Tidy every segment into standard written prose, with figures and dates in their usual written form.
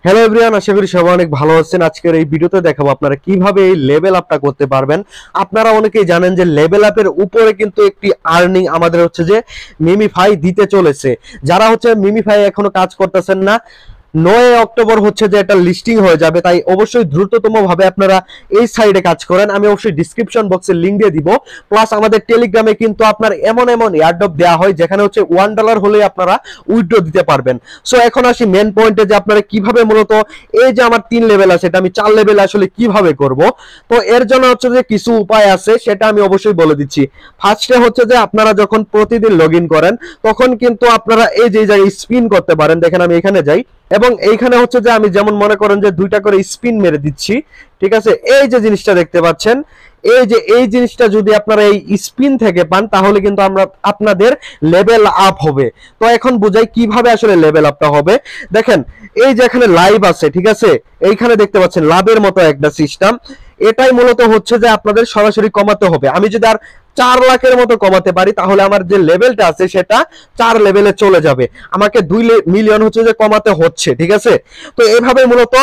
Hello everyone, আশা করি সবাই অনেক ভালো আছেন। আজকের এই ভিডিওতে দেখাবো আপনারা কিভাবে এই লেভেল আপটা করতে পারবেন। আপনারা অনেকেই জানেন যে লেভেল আপের উপরে কিন্তু একটি আর্নিং আমাদের হচ্ছে যে মিমিফাই দিতে চলেছে। যারা হচ্ছে মিমিফাই এখনো কাজ করতেছেন না, 9 অক্টোবর হচ্ছে যে এটা লিস্টিং হয়ে যাবে, তাই অবশ্যই দ্রুততম ভাবে আপনারা এই সাইডে কাজ করেন। আমি অবশ্যই ডিসক্রিপশন বক্সে লিংক দিয়ে দিব। প্লাস আমাদের টেলিগ্রামে কিন্তু আপনার এমন এমন এয়ারড্রপ দেওয়া হয় যেখানে হচ্ছে $1 হলে আপনারা উইথড্র দিতে পারবেন। সো এখন আসি মেন পয়েন্টে যে আপনারা কিভাবে মূলত এই যে আমার 3 লেভেল আছে, এটা আমি 4 লেভেল আসলে কিভাবে করব। তো এর জন্য হচ্ছে যে কিছু উপায় আছে, সেটা আমি অবশ্যই বলে দিচ্ছি। ফার্স্টে হচ্ছে যে আপনারা যখন প্রতিদিন লগইন করেন তখন কিন্তু আপনারা এই যে জায়গায় স্পিন করতে পারেন। দেখেন আমি এখানে যাই এবং এইখানে হচ্ছে যে আমি যেমন মনে করেন যে 2টা করে স্পিন মেরে দিচ্ছি, ঠিক আছে। এই যে জিনিসটা দেখতে পাচ্ছেন, এই জিনিসটা যদি আপনারা এই স্পিন থেকে পান তাহলে কিন্তু আপনাদের লেভেল আপ হবে। তো এখন বুঝাই কিভাবে আসলে লেভেল আপটা হবে। দেখেন এই যে এখানে লাইভ আছে, ঠিক আছে, এইখানে দেখতে পাচ্ছেন লাভের মতো একটা সিস্টেম। এটাই মূলত হচ্ছে যে আপনাদের সরাসরি কমাতে হবে। আমি যদি আর 4 লাখের মতো কমাতে পারি তাহলে আমার যে লেভেলটা আছে সেটা 4 লেভেলে চলে যাবে। আমাকে 2 মিলিয়ন হচ্ছে যে কমাতে হচ্ছে, ঠিক আছে। তো এইভাবে মূলত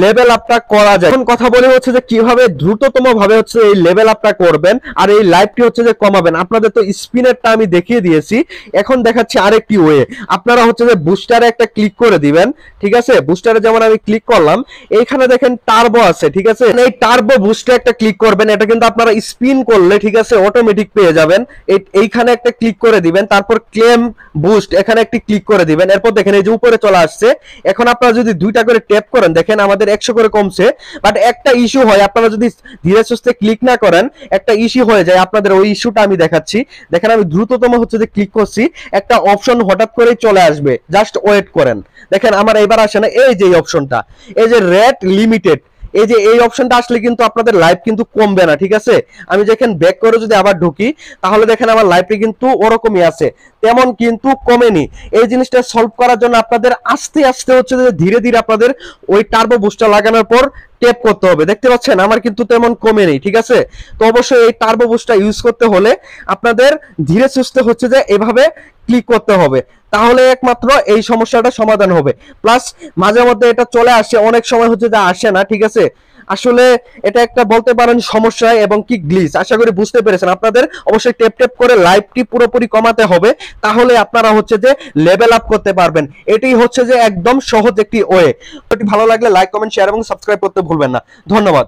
লেভেল আপটা করা যায়। এখন কথা বলি হচ্ছে যে কিভাবে দ্রুততম ভাবে হচ্ছে এই লেভেল আপটা করবেন আর এই লাইভটি হচ্ছে যে কমাবেন। আপনাদের তো স্পিনেরটা আমি দেখিয়ে দিয়েছি, এখন দেখাচ্ছি আরেকটি ওয়ে। আপনারা হচ্ছে যে বুস্টারে একটা ক্লিক করে দিবেন, ঠিক আছে। বুস্টারে যেমন আমি ক্লিক করলাম, এইখানে দেখেন টার্বো আছে, ঠিক আছে। এই টার্বো বুস্টে একটা ক্লিক করবেন। এটা কিন্তু আপনারা স্পিন করলে, ঠিক আছে, অটোমেটিক পেয়ে যাবেন। এইখানে একটা ক্লিক করে দিবেন, তারপর ক্লেম বুস্ট এখানে একটি ক্লিক করে দিবেন। এরপর দেখেন এই যে উপরে চলে আসছে। এখন আপনারা যদি 2টা করে ট্যাপ করেন, দেখেন আমাদের 100 করে কমছে। বাট একটা ইস্যু হয়, আপনারা যদি ধীরে সুস্থে ক্লিক না করেন একটা ইস্যু হয়ে যায়। আপনাদের ওই ইস্যুটা আমি দেখাচ্ছি। দেখেন আমি দ্রুততম হচ্ছে যে ক্লিক করছি, একটা অপশন হঠাৎ করেই চলে আসবে, জাস্ট ওয়েট করেন। দেখেন আমার এবার আসে না, এই যে অপশনটা, এই যে রেট লিমিটেড, এই যে এই অপশনটা আসলে কিন্তু আপনাদের লাইভ কিন্তু কমবে না, ঠিক আছে। আমি যেখানে ব্যাক করে যদি আবার ঢুকি তাহলে দেখেন আমার লাইভটি কিন্তু ওরকমই আছে, তেমন কিন্তু কমেনি। এই জিনিসটা সলভ করার জন্য আপনাদের আস্তে আস্তে হচ্ছে যে ধীরে ধীরে আপনাদের ওই টার্বো বুস্টার লাগানোর পর ট্যাপ করতে হবে। দেখতে পাচ্ছেন আমার কিন্তু তেমন কমেনি, ঠিক আছে। তো অবশ্যই এই টার্বো বুস্টার ইউজ করতে হলে আপনাদের ধীরে সুস্থে হচ্ছে যে এভাবে ক্লিক করতে হবে, তাহলে একমাত্র এই সমস্যাটা সমাধান হবে। প্লাস মাঝে মধ্যে এটা চলে আসে, অনেক সময় হচ্ছে যে আসে না, ঠিক আছে। আসলে এটা একটা বলতে পারেন সমস্যা এবং কি গ্লিচ। আশা করি বুঝতে পেরেছেন। আপনাদের অবশ্যই টেপ টেপ করে লাইভটি পুরোপুরি কমাতে হবে, তাহলে আপনারা হচ্ছে যে লেভেল আপ করতে পারবেন। এটাই হচ্ছে যে একদম সহজ একটি ওয়ে। ভালো লাগলে লাইক, কমেন্ট, শেয়ার এবং সাবস্ক্রাইব করতে ভুলবেন না। ধন্যবাদ।